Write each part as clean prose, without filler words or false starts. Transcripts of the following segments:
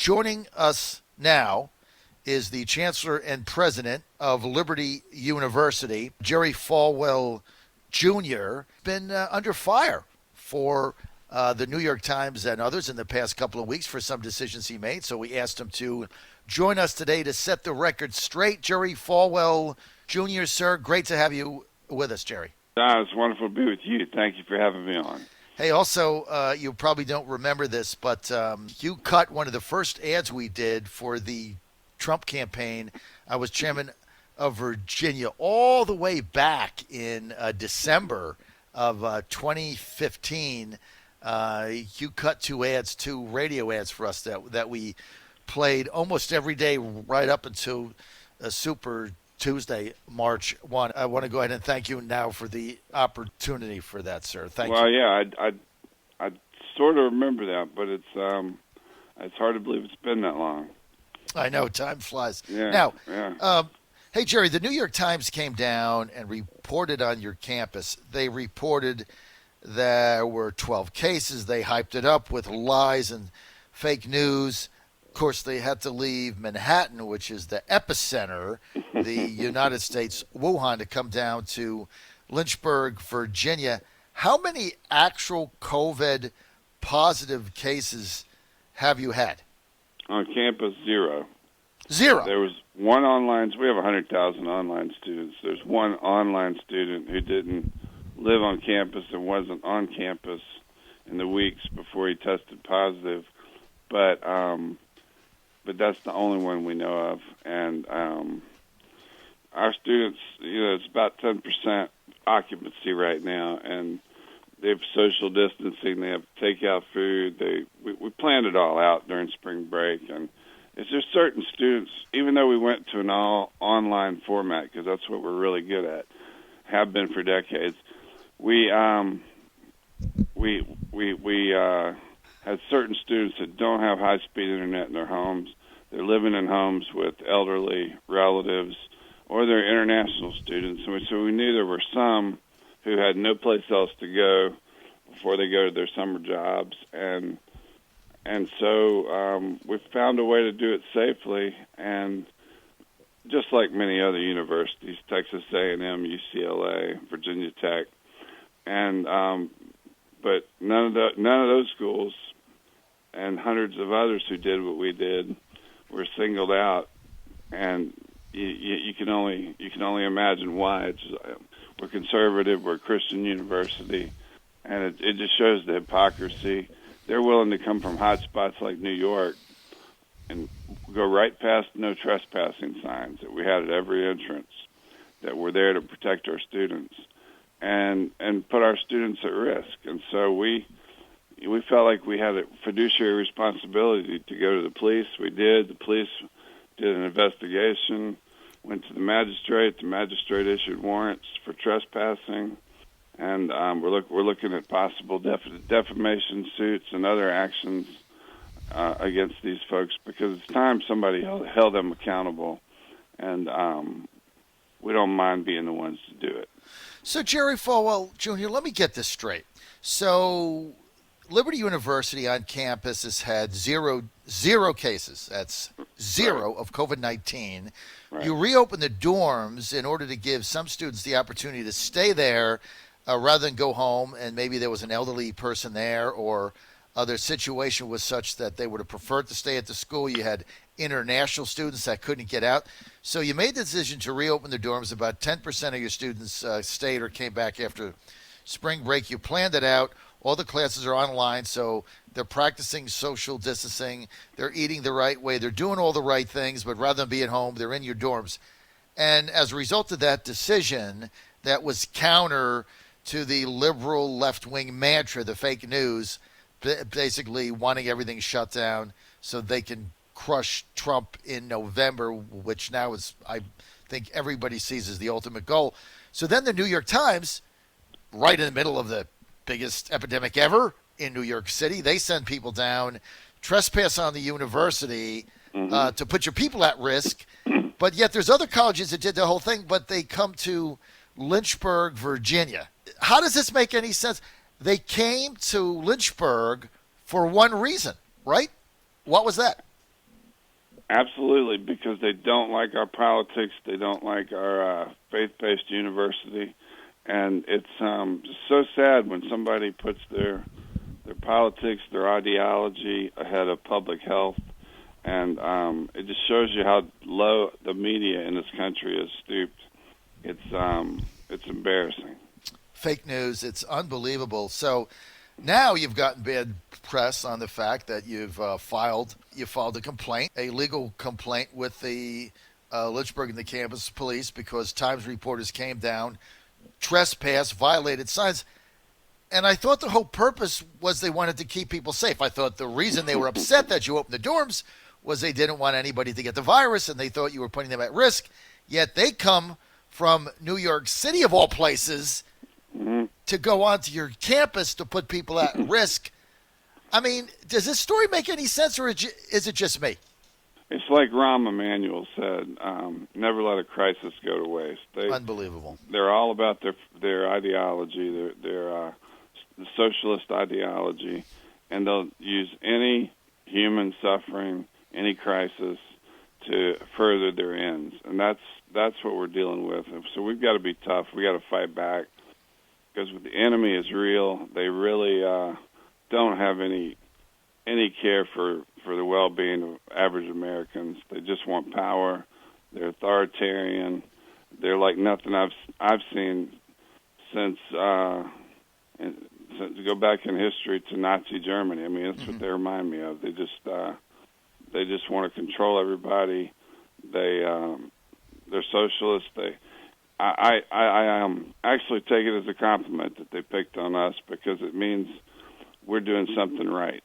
Joining us now is the Chancellor and President of Liberty University, Jerry Falwell Jr., been under fire for the New York Times and others in the past couple of weeks for some decisions he made. So we asked him to join us today to set the record straight. Jerry Falwell Jr., sir, great to have you with us, Jerry. It's wonderful to be with you. Thank you for having me on. Hey, also, you probably don't remember this, but you cut one of the first ads we did for the Trump campaign. I was chairman of Virginia all the way back in December of 2015. You cut two radio ads for us that we played almost every day right up until Super Tuesday, March 1. I want to go ahead and thank you now for the opportunity for that, sir. Thank you. Well, yeah, I sort of remember that, but it's hard to believe it's been that long. I know, time flies. Yeah, now, yeah. Hey, Jerry, the New York Times came down and reported on your campus. They reported there were 12 cases. They hyped it up with lies and fake news. Of course, they had to leave Manhattan, which is the epicenter, the United States, Wuhan, to come down to Lynchburg, Virginia. How many actual COVID positive cases have you had? On campus, zero. Zero? There was one online. We have 100,000 online students. There's one online student who didn't live on campus and wasn't on campus in the weeks before he tested positive. But that's the only one we know of. And our students, it's about 10% occupancy right now, and they have social distancing. They have takeout food. We planned it all out during spring break, and it's just certain students, even though we went to an all online format, because that's what we're really good at, have been for decades. We had certain students that don't have high-speed internet in their homes. They're living in homes with elderly relatives, or they're international students. So we knew there were some who had no place else to go before they go to their summer jobs. And so we found a way to do it safely, and just like many other universities, Texas A&M, UCLA, Virginia Tech, and but none of those schools and hundreds of others who did what we did were singled out, and you can only imagine why. We're conservative, we're a Christian university, and it just shows the hypocrisy. They're willing to come from hot spots like New York and go right past no trespassing signs that we had at every entrance that were there to protect our students and put our students at risk. And so we felt like we had a fiduciary responsibility to go to the police. We did. The police did an investigation, went to the magistrate. The magistrate issued warrants for trespassing, and we're looking at possible defamation suits and other actions against these folks, because it's time somebody held them accountable, and we don't mind being the ones to do it. So, Jerry Falwell Jr., let me get this straight. So, Liberty University on campus has had zero cases. That's zero of COVID-19. Right. You reopened the dorms in order to give some students the opportunity to stay there rather than go home, and maybe there was an elderly person there, or their situation was such that they would have preferred to stay at the school. You had international students that couldn't get out. So you made the decision to reopen the dorms. About 10% of your students stayed or came back after spring break. You planned it out. All the classes are online, so they're practicing social distancing. They're eating the right way. They're doing all the right things, but rather than be at home, they're in your dorms. And as a result of that decision, that was counter to the liberal left-wing mantra, the fake news, basically wanting everything shut down so they can crush Trump in November, which now is, I think, everybody sees as the ultimate goal. So then the New York Times, right in the middle of the biggest epidemic ever in New York City, they send people down, trespass on the university to put your people at risk. But yet there's other colleges that did the whole thing, but they come to Lynchburg, Virginia. How does this make any sense? They came to Lynchburg for one reason, right? What was that? Absolutely, because they don't like our politics. They don't like our faith-based university. And it's just so sad when somebody puts their politics, their ideology ahead of public health. And it just shows you how low the media in this country has stooped. It's embarrassing. Fake news. It's unbelievable. So now you've gotten bad press on the fact that you've filed a complaint, a legal complaint with the Lynchburg and the campus police because Times reporters came down, trespassed, violated signs. And I thought the whole purpose was they wanted to keep people safe. I thought the reason they were upset that you opened the dorms was they didn't want anybody to get the virus and they thought you were putting them at risk. Yet they come from New York City, of all places, to go onto your campus to put people at risk. I mean, does this story make any sense, or is it just me? It's like Rahm Emanuel said, never let a crisis go to waste. Unbelievable. They're all about their ideology, their the socialist ideology, and they'll use any human suffering, any crisis, to further their ends. And that's what we're dealing with. So we've got to be tough. We got to fight back because the enemy is real. They really don't have any care for the well-being of average Americans. They just want power. They're authoritarian. They're like nothing I've seen since go back in history to Nazi Germany. I mean, that's what they remind me of. They just want to control everybody. They're socialists. I actually take it as a compliment that they picked on us because it means we're doing something right.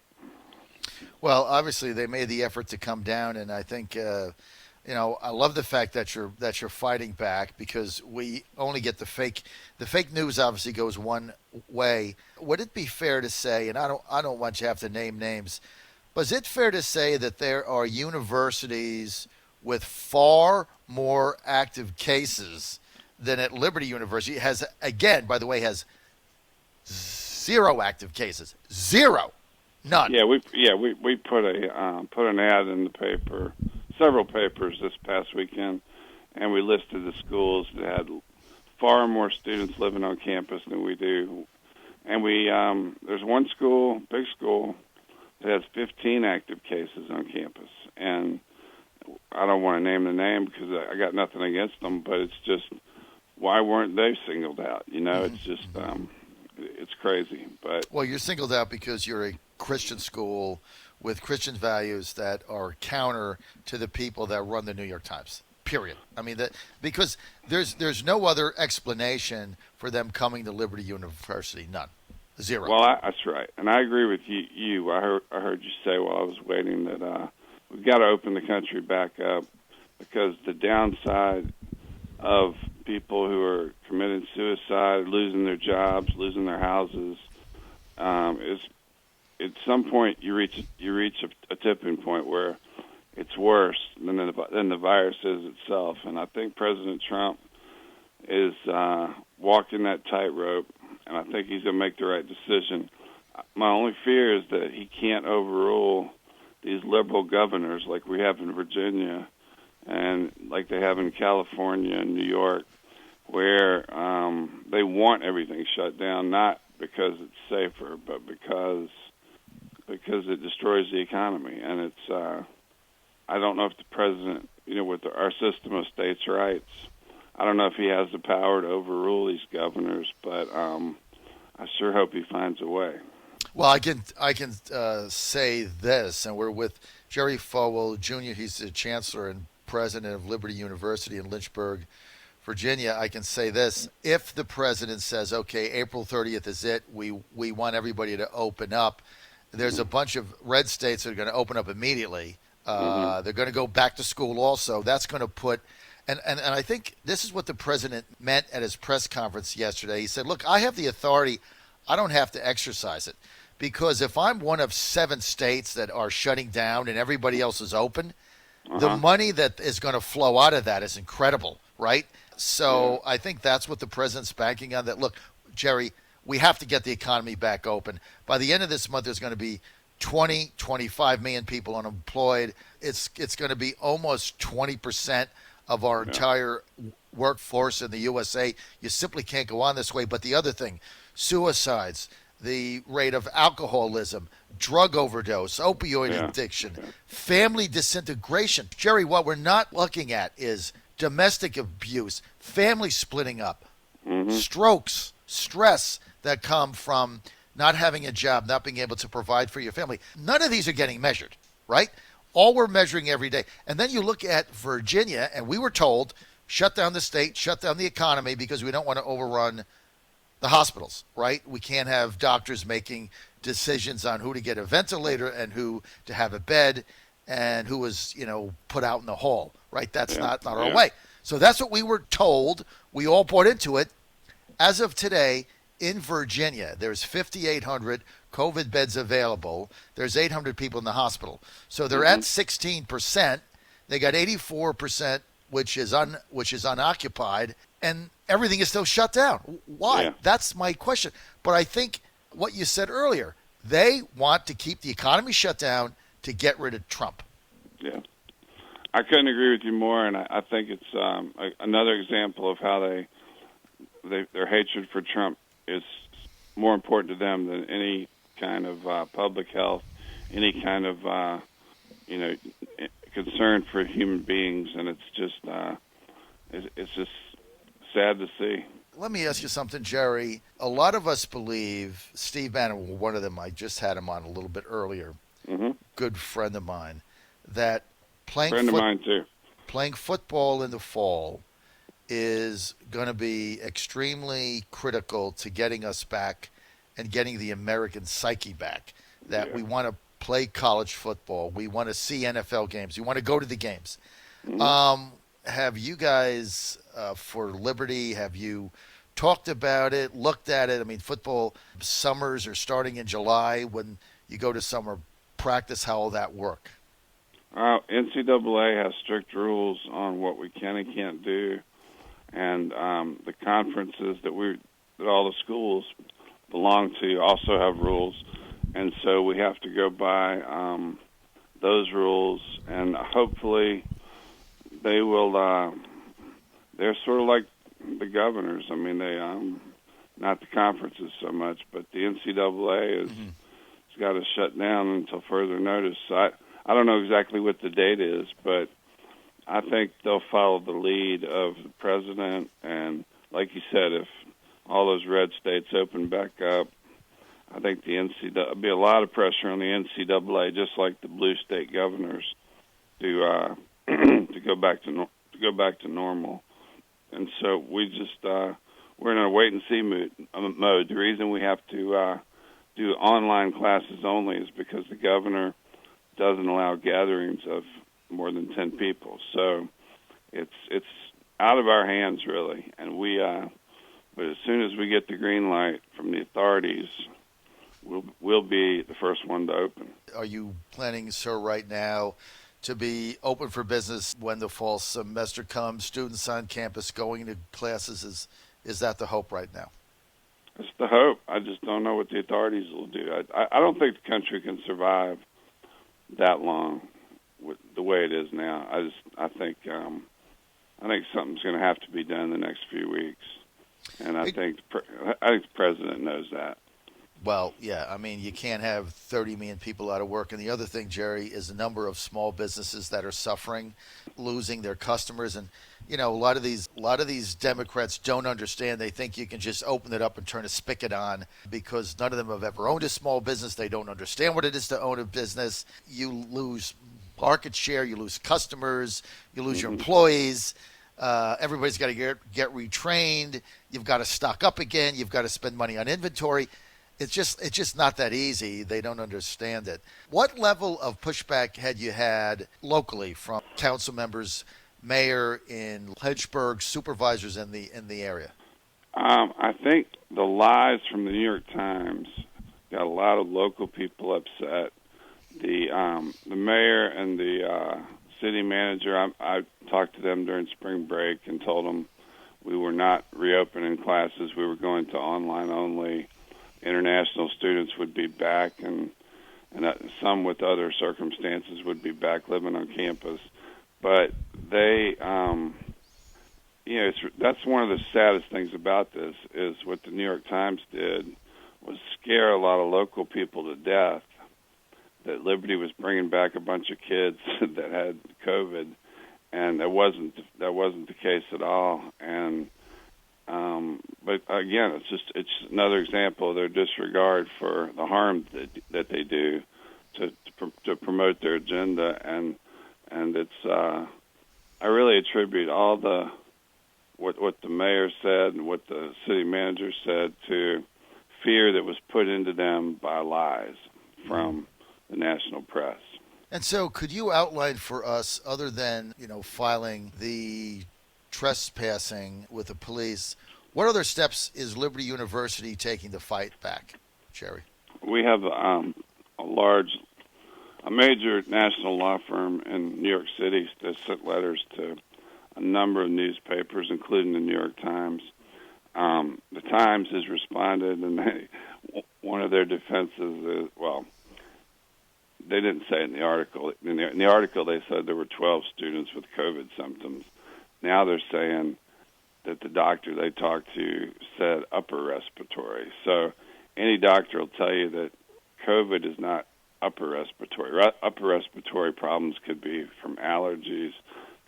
Well, obviously they made the effort to come down, and I think I love the fact that you're fighting back because we only get the fake news. Obviously goes one way. Would it be fair to say, and I don't want you to have to name names, but is it fair to say that there are universities with far more active cases than at Liberty University? It has, again, by the way, has 0 active cases. 0. None. Yeah, we put an ad in the paper, several papers this past weekend, and we listed the schools that had far more students living on campus than we do. And there's one school, big school, that has 15 active cases on campus. And I don't want to name the name because I got nothing against them, but it's just, why weren't they singled out? It's just, it's crazy. But well, you're singled out because you're a Christian school with Christian values that are counter to the people that run the New York Times. Period. I mean, because there's no other explanation for them coming to Liberty University. None. 0. Well, that's right, and I agree with you. I heard you say while I was waiting that we've got to open the country back up because the downside of people who are committing suicide, losing their jobs, losing their houses, is at some point you reach a tipping point where it's worse than the virus is itself. And I think President Trump is walking that tightrope, and I think he's going to make the right decision. My only fear is that he can't overrule these liberal governors like we have in Virginia and like they have in California and New York, where they want everything shut down, not because it's safer, but because it destroys the economy. And it's I don't know if the president, with our system of states' rights, I don't know if he has the power to overrule these governors, but I sure hope he finds a way. Well, I can say this, and we're with Jerry Falwell Jr. He's the chancellor and president of Liberty University in Lynchburg, Virginia. I can say this: if the president says, "Okay, April 30th is it. We want everybody to open up," there's a bunch of red states that are going to open up immediately. They're going to go back to school also. That's going to put and I think this is what the president meant at his press conference yesterday. He said, "Look, I have the authority. I don't have to exercise it. Because if I'm one of 7 states that are shutting down and everybody else is open, the money that is going to flow out of that is incredible, right?" So I think that's what the president's banking on, that, look, Jerry, we have to get the economy back open. By the end of this month, there's going to be 25 million people unemployed. It's going to be almost 20% of our entire workforce in the USA. You simply can't go on this way. But the other thing, suicides, the rate of alcoholism, drug overdose, opioid addiction, family disintegration. Jerry, what we're not looking at is domestic abuse, family splitting up, strokes, stress that come from not having a job, not being able to provide for your family. None of these are getting measured, right? All we're measuring every day. And then you look at Virginia, and we were told, shut down the state, shut down the economy because we don't want to overrun the hospitals, right? We can't have doctors making decisions on who to get a ventilator and who to have a bed and who was, put out in the hall, right? That's not our way. So that's what we were told. We all bought into it. As of today, in Virginia, there's 5,800 COVID beds available. There's 800 people in the hospital. So they're at 16%. They got 84%, which is unoccupied, and everything is still shut down. Why? Yeah. That's my question. But I think what you said earlier, they want to keep the economy shut down to get rid of Trump. Yeah. I couldn't agree with you more, and I think it's another example of how their hatred for Trump is more important to them than any kind of public health, any kind of concern for human beings, and it's just sad to see. Let me ask you something, Jerry. A lot of us believe, Steve Bannon, one of them, I just had him on a little bit earlier, good friend of mine, that playing football in the fall is going to be extremely critical to getting us back and getting the American psyche back, that we want to play college football. We want to see NFL games. We want to go to the games. Have you guys, for Liberty, have you talked about it, looked at it? I mean, football summers are starting in July. When you go to summer practice, how will that work? NCAA has strict rules on what we can and can't do. And the conferences that all the schools belong to also have rules, and so we have to go by those rules. And hopefully, they will. They're sort of like the governors. I mean, they not the conferences so much, but the NCAA has got to shut down until further notice. So I don't know exactly what the date is, but I think they'll follow the lead of the president, and like you said, if all those red states open back up, I think there'll be a lot of pressure on the NCAA, just like the blue state governors, to go back to normal. And so we just we're in a wait and see mode. The reason we have to do online classes only is because the governor doesn't allow gatherings of more than 10 people. So it's out of our hands, really. And but as soon as we get the green light from the authorities, we'll be the first one to open. Are you planning, sir, right now to be open for business when the fall semester comes, students on campus going to classes? Is that the hope right now? It's the hope. I just don't know what the authorities will do. I don't think the country can survive that long with the way it is now. I think something's going to have to be done in the next few weeks, and I think the president knows that. Well, yeah. I mean, you can't have 30 million people out of work. And the other thing, Jerry, is the number of small businesses that are suffering, losing their customers. And, a lot of these Democrats don't understand. They think you can just open it up and turn a spigot on because none of them have ever owned a small business. They don't understand what it is to own a business. You lose market share. You lose customers. You lose your employees. Everybody's got to get retrained. You've got to stock up again. You've got to spend money on inventory. It's just not that easy. They don't understand it. What level of pushback had you had locally from council members, mayor in Lynchburg, supervisors in the area? I think the lies from the New York Times got a lot of local people upset. The mayor and the city manager, I talked to them during spring break and told them we were not reopening classes. We were going to online only. International students would be back, and and some with other circumstances would be back living on campus. But they, that's one of the saddest things about this is what the New York Times did was scare a lot of local people to death that Liberty was bringing back a bunch of kids that had COVID, and that wasn't the case at all. And but again, it's another example of their disregard for the harm that they do to promote their agenda. And it's I really attribute all the what the mayor said and what the city manager said to fear that was put into them by lies from the national press. And so could you outline for us, other than, filing the trespassing with the police, what other steps is Liberty University taking to fight back, Jerry? We have a major national law firm in New York City that sent letters to a number of newspapers, including the New York Times. The Times has responded, and one of their defenses is, well, they didn't say it in the article. In the article, they said there were 12 students with COVID symptoms. Now they're saying that the doctor they talked to said upper respiratory. So any doctor will tell you that COVID is not upper respiratory. Upper respiratory problems could be from allergies,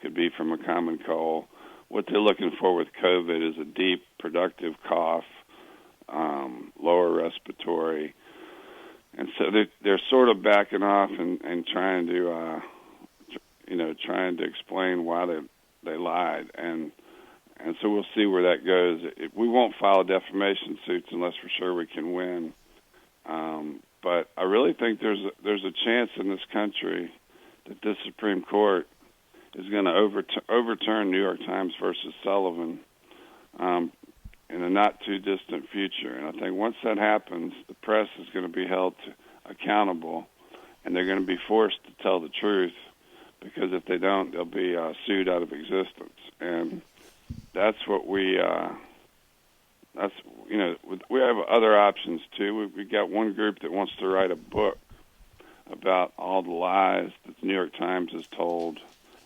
could be from a common cold. What they're looking for with COVID is a deep, productive cough, lower respiratory. And so they're sort of backing off and trying to, trying to explain why they lied. And so we'll see where that goes. We won't file defamation suits unless we're sure we can win. But I really think there's a chance in this country that this Supreme Court is going to overturn New York Times versus Sullivan in a not-too-distant future. And I think once that happens, the press is going to be held accountable, and they're going to be forced to tell the truth, because if they don't, they'll be sued out of existence. And that's what we have other options, too. We've got one group that wants to write a book about all the lies that the New York Times has told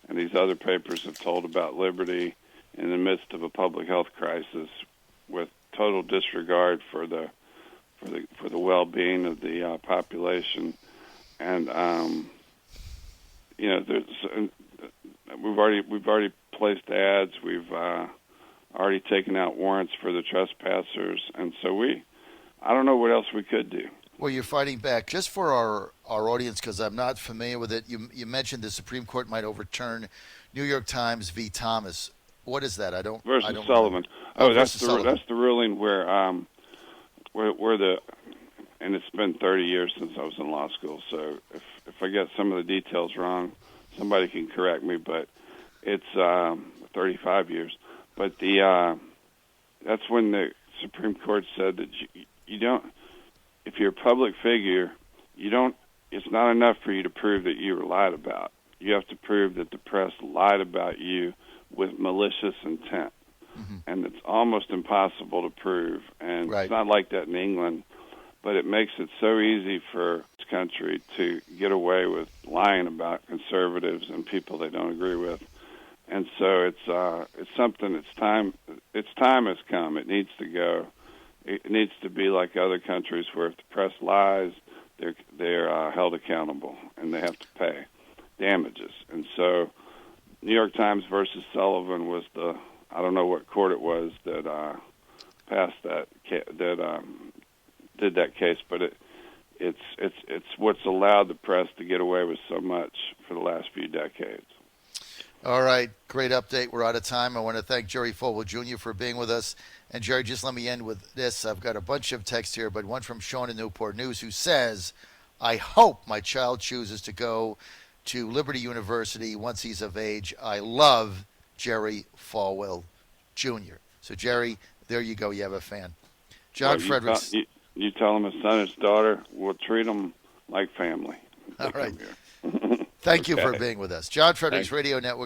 and these other papers have told about liberty in the midst of a public health crisis, with total disregard for the well-being of the population. And we've already placed ads. We've already taken out warrants for the trespassers, and so I don't know what else we could do. Well, you're fighting back. Just for our audience, because I'm not familiar with it, you mentioned the Supreme Court might overturn New York Times v. Thomas. What is that? I don't Sullivan. That's the ruling where and it's been 30 years since I was in law school, so if I get some of the details wrong, somebody can correct me, but it's 35 years. But that's when the Supreme Court said that you don't, if you're a public figure, it's not enough for you to prove that you were lied about. You have to prove that the press lied about you with malicious intent. Mm-hmm. And it's almost impossible to prove. And It's not like that in England, but it makes it so easy for this country to get away with lying about conservatives and people they don't agree with. And so it's something. Its time has come. It needs to go. It needs to be like other countries where if the press lies, they're held accountable and they have to pay damages. And so, New York Times versus Sullivan was I don't know what court it was that passed that did that case, but it's what's allowed the press to get away with so much for the last few decades. All right, great update. We're out of time. I want to thank Jerry Falwell Jr. for being with us. And Jerry, just let me end with this. I've got a bunch of texts here, but one from Sean in Newport News, who says, I hope my child chooses to go to Liberty University once he's of age. I love Jerry Falwell Jr. So, Jerry, there you go. You have a fan. John Fredericks. You tell him his son and his daughter, we'll treat them like family. All right. Thank you for being with us. John Fredericks Radio Network.